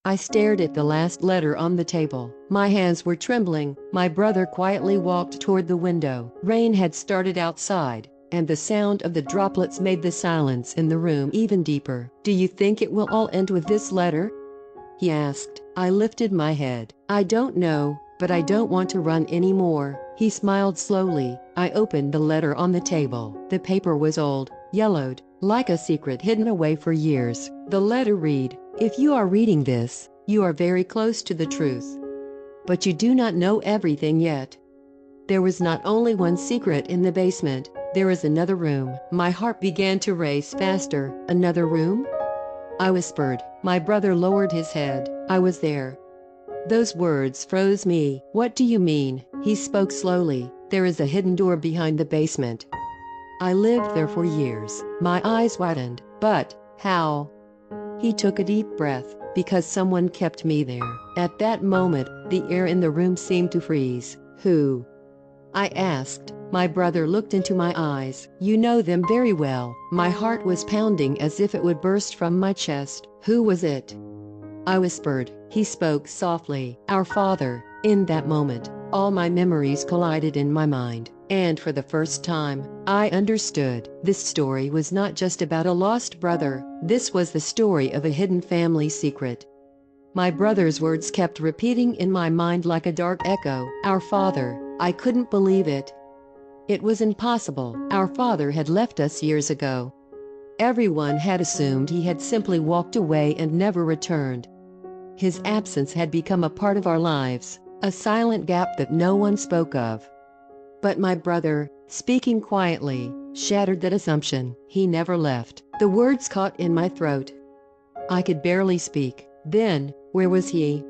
I stared at the last letter on the table. My hands were trembling. My brother quietly walked toward the window. Rain had started outside, and the sound of the droplets made the silence in the room even deeper. "Do you think it will all end with this letter?" he asked. I lifted my head. "I don't know, but I don't want to run anymore." He smiled slowly. I opened the letter on the table. The paper was old, yellowed, like a secret hidden away for years. The letter read, "If you are reading this, you are very close to the truth. But you do not know everything yet. There was not only one secret in the basement, there is another room." My heart began to race faster. "Another room?" I whispered. My brother lowered his head. "I was there." Those words froze me. "What do you mean?" He spoke slowly. "There is a hidden door behind the basement. I lived there for years." My eyes widened. "But how?" He took a deep breath. "Because someone kept me there." At that moment, the air in the room seemed to freeze. "Who?" I asked. My brother looked into my eyes. "You know them very well." My heart was pounding as if it would burst from my chest. "Who was it?" I whispered. He spoke softly. "Our Father." In that moment, all my memories collided in my mind, and for the first time, I understood. This story was not just about a lost brother. This was the story of a hidden family secret. My brother's words kept repeating in my mind like a dark echo. "Our Father." I couldn't believe it. It was impossible. Our Father had left us years ago. Everyone had assumed he had simply walked away and never returned. His absence had become a part of our lives, a silent gap that no one spoke of. But my brother, speaking quietly, shattered that assumption. He never left. The words caught in my throat. I could barely speak. "Then, where was he?"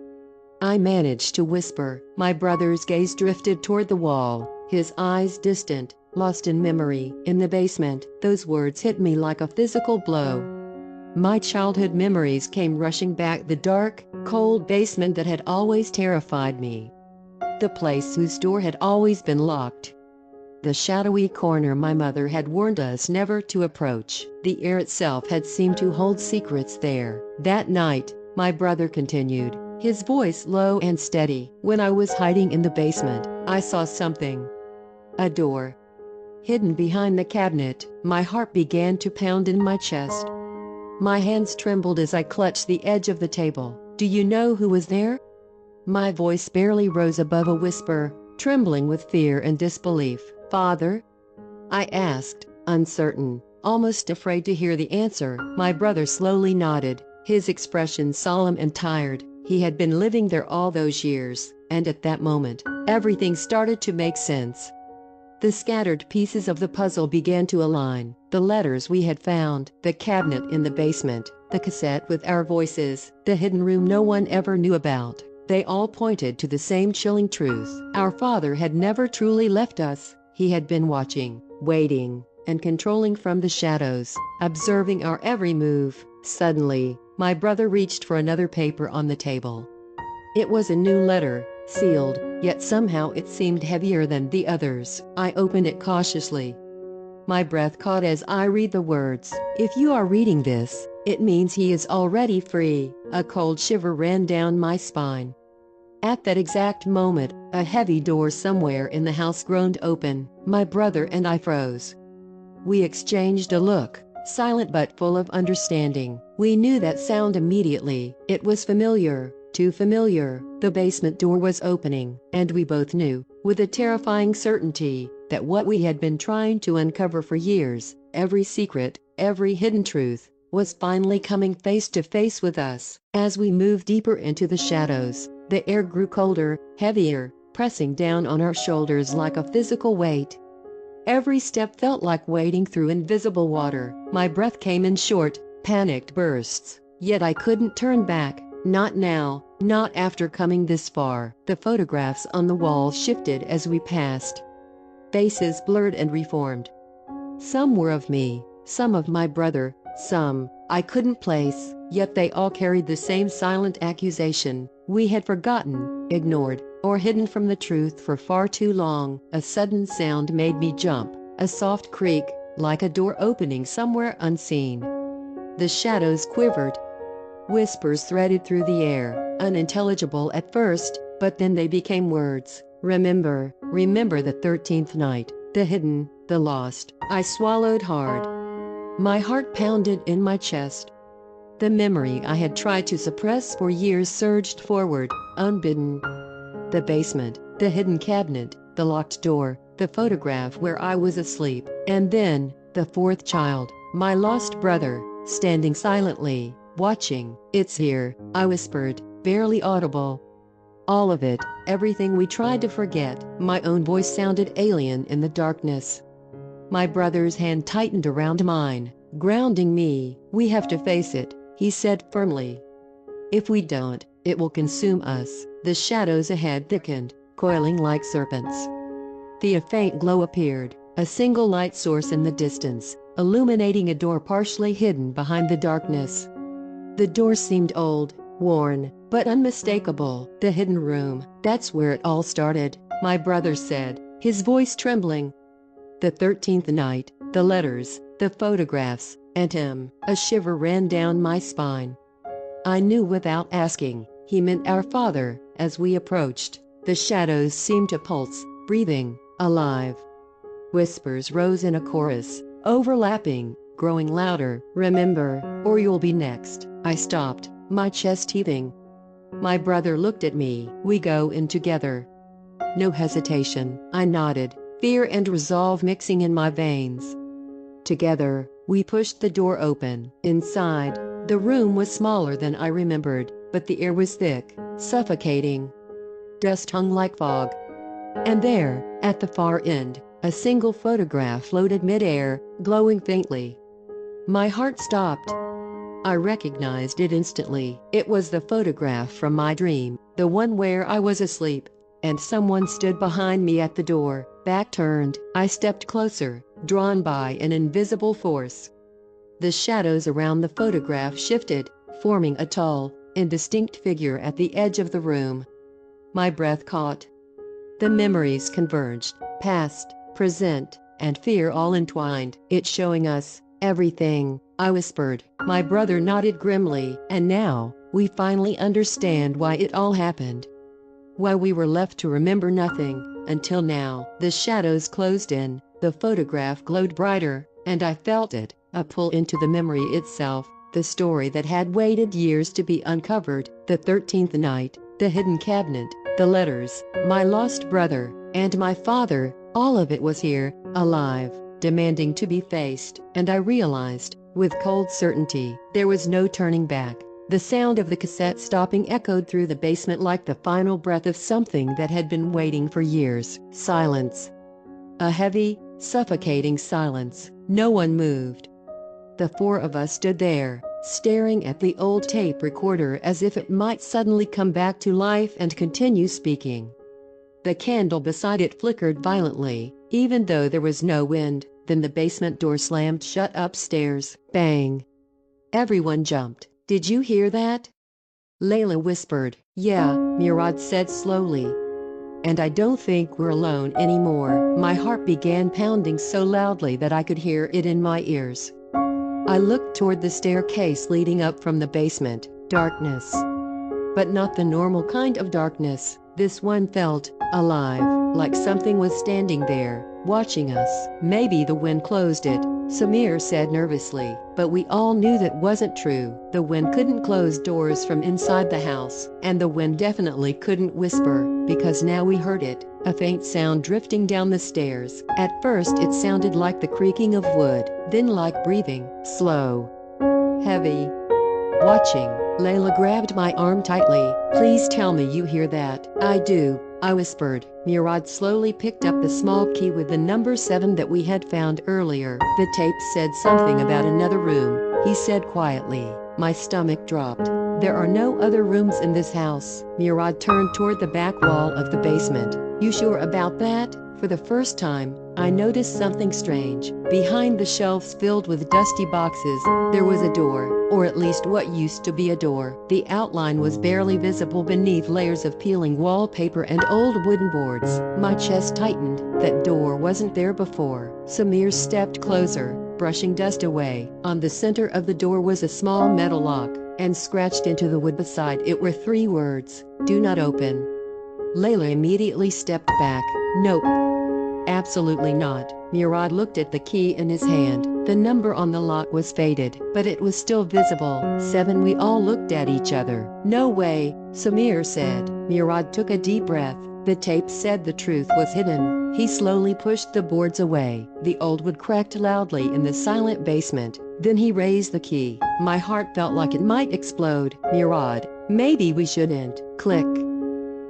I managed to whisper. My brother's gaze drifted toward the wall, his eyes distant, lost in memory. "In the basement." Those words hit me like a physical blow. My childhood memories came rushing back. The dark, cold basement that had always terrified me. The place whose door had always been locked. The shadowy corner my mother had warned us never to approach. The air itself had seemed to hold secrets there. "That night," my brother continued, his voice low and steady, "when I was hiding in the basement, I saw something. A door. Hidden behind the cabinet." My heart began to pound in my chest. My hands trembled as I clutched the edge of the table. "Do you know who was there?" My voice barely rose above a whisper, trembling with fear and disbelief. "Father?" I asked, uncertain, almost afraid to hear the answer. My brother slowly nodded, his expression solemn and tired. He had been living there all those years, and at that moment, everything started to make sense. The scattered pieces of the puzzle began to align. The letters we had found, the cabinet in the basement, the cassette with our voices, the hidden room no one ever knew about. They all pointed to the same chilling truth. Our Father had never truly left us. He had been watching, waiting, and controlling from the shadows, observing our every move. Suddenly, my brother reached for another paper on the table. It was a new letter, sealed, yet somehow it seemed heavier than the others. I opened it cautiously. My breath caught as I read the words. "If you are reading this, it means he is already free." A cold shiver ran down my spine. At that exact moment, a heavy door somewhere in the house groaned open. My brother and I froze. We exchanged a look, silent but full of understanding. We knew that sound immediately. It was familiar, too familiar. The basement door was opening, and we both knew, with a terrifying certainty, that what we had been trying to uncover for years, every secret, every hidden truth, was finally coming face to face with us. As we moved deeper into the shadows, the air grew colder, heavier, pressing down on our shoulders like a physical weight. Every step felt like wading through invisible water. My breath came in short, panicked bursts. Yet I couldn't turn back. Not now, not after coming this far. The photographs on the wall shifted as we passed. Faces blurred and reformed. Some were of me, some of my brother, some I couldn't place, yet they all carried the same silent accusation. We had forgotten, ignored, or hidden from the truth for far too long. A sudden sound made me jump, a soft creak, like a door opening somewhere unseen. The shadows quivered. Whispers threaded through the air, unintelligible at first, but then they became words. Remember, remember the 13th night, the hidden, the lost. I swallowed hard. My heart pounded in my chest. The memory I had tried to suppress for years surged forward, unbidden. The basement, the hidden cabinet, the locked door, the photograph where I was asleep, and then, the fourth child, my lost brother, standing silently, watching. "It's here," I whispered, barely audible. All of it, everything we tried to forget. My own voice sounded alien in the darkness. My brother's hand tightened around mine, grounding me. "We have to face it," he said firmly. "If we don't, it will consume us." The shadows ahead thickened, coiling like serpents. A faint glow appeared, a single light source in the distance, illuminating a door partially hidden behind the darkness. The door seemed old, worn, but unmistakable. "The hidden room, that's where it all started," my brother said, his voice trembling. "The 13th night, the letters, the photographs, and him." A shiver ran down my spine. I knew without asking, he meant our father. As we approached, the shadows seemed to pulse, breathing, alive. Whispers rose in a chorus, overlapping, growing louder. "Remember, or you'll be next." I stopped, my chest heaving. My brother looked at me. "We go in together." No hesitation, I nodded, fear and resolve mixing in my veins. Together, we pushed the door open. Inside, the room was smaller than I remembered, but the air was thick, suffocating. Dust hung like fog. And there, at the far end, a single photograph floated mid-air, glowing faintly. My heart stopped. I recognized it instantly. It was the photograph from my dream, the one where I was asleep, and someone stood behind me at the door, back turned. I stepped closer, drawn by an invisible force. The shadows around the photograph shifted, forming a tall, indistinct figure at the edge of the room. My breath caught. The memories converged, past, present, and fear all entwined. "It's showing us everything," I whispered. My brother nodded grimly. "And now, we finally understand why it all happened. Why we were left to remember nothing, until now." The shadows closed in, the photograph glowed brighter, and I felt it, a pull into the memory itself, the story that had waited years to be uncovered. The 13th night, the hidden cabinet, the letters, my lost brother, and my father, all of it was here, alive, demanding to be faced. And I realized, with cold certainty, there was no turning back. The sound of the cassette stopping echoed through the basement like the final breath of something that had been waiting for years. Silence. A heavy, suffocating silence. No one moved. The four of us stood there, staring at the old tape recorder as if it might suddenly come back to life and continue speaking. The candle beside it flickered violently, even though there was no wind. Then the basement door slammed shut upstairs. Bang! Everyone jumped. "Did you hear that?" Layla whispered. "Yeah," Murad said slowly. "And I don't think we're alone anymore." My heart began pounding so loudly that I could hear it in my ears. I looked toward the staircase leading up from the basement. Darkness. But not the normal kind of darkness. This one felt alive, like something was standing there, watching us. "Maybe the wind closed it," Samir said nervously, but we all knew that wasn't true. The wind couldn't close doors from inside the house, and the wind definitely couldn't whisper, because now we heard it, a faint sound drifting down the stairs. At first it sounded like the creaking of wood, then like breathing, slow, heavy. Watching, Layla grabbed my arm tightly. "Please tell me you hear that." "I do," I whispered. Murad slowly picked up the small key with the number 7 that we had found earlier. "The tape said something about another room," he said quietly. My stomach dropped. "There are no other rooms in this house." Murad turned toward the back wall of the basement. "You sure about that?" For the first time, I noticed something strange. Behind the shelves filled with dusty boxes, there was a door, or at least what used to be a door. The outline was barely visible beneath layers of peeling wallpaper and old wooden boards. My chest tightened. That door wasn't there before. Samir stepped closer, brushing dust away. On the center of the door was a small metal lock. and scratched into the wood beside it were 3 words, "Do not open." Layla immediately stepped back. "Nope. Absolutely not." Murad looked at the key in his hand. The number on the lock was faded, but it was still visible. 7. We all looked at each other. "No way," Samir said. Murad took a deep breath. The tape said the truth was hidden. He slowly pushed the boards away. The old wood cracked loudly in the silent basement. Then he raised the key. My heart felt like it might explode. "Murad, maybe we shouldn't." Click.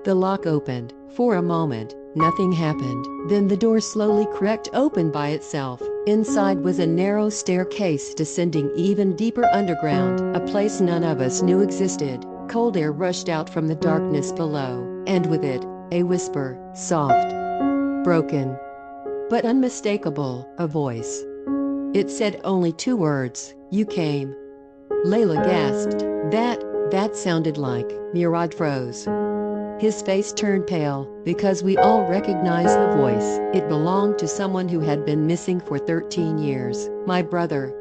The lock opened. For a moment, nothing happened. Then the door slowly cracked open by itself. Inside was a narrow staircase descending even deeper underground, a place none of us knew existed. Cold air rushed out from the darkness below, and with it, a whisper, soft, broken, but unmistakable, a voice. It said only 2 words, "You came." Layla gasped. That sounded like. Murad froze. His face turned pale, because we all recognized the voice. It belonged to someone who had been missing for 13 years, my brother.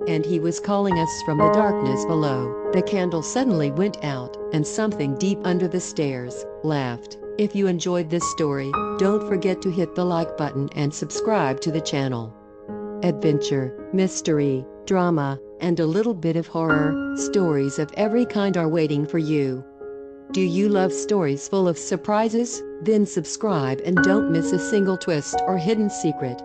And he was calling us from the darkness below. The candle suddenly went out, and something deep under the stairs laughed. If you enjoyed this story, don't forget to hit the like button and subscribe to the channel. Adventure, mystery, drama, and a little bit of horror, stories of every kind are waiting for you. Do you love stories full of surprises? Then subscribe and don't miss a single twist or hidden secret.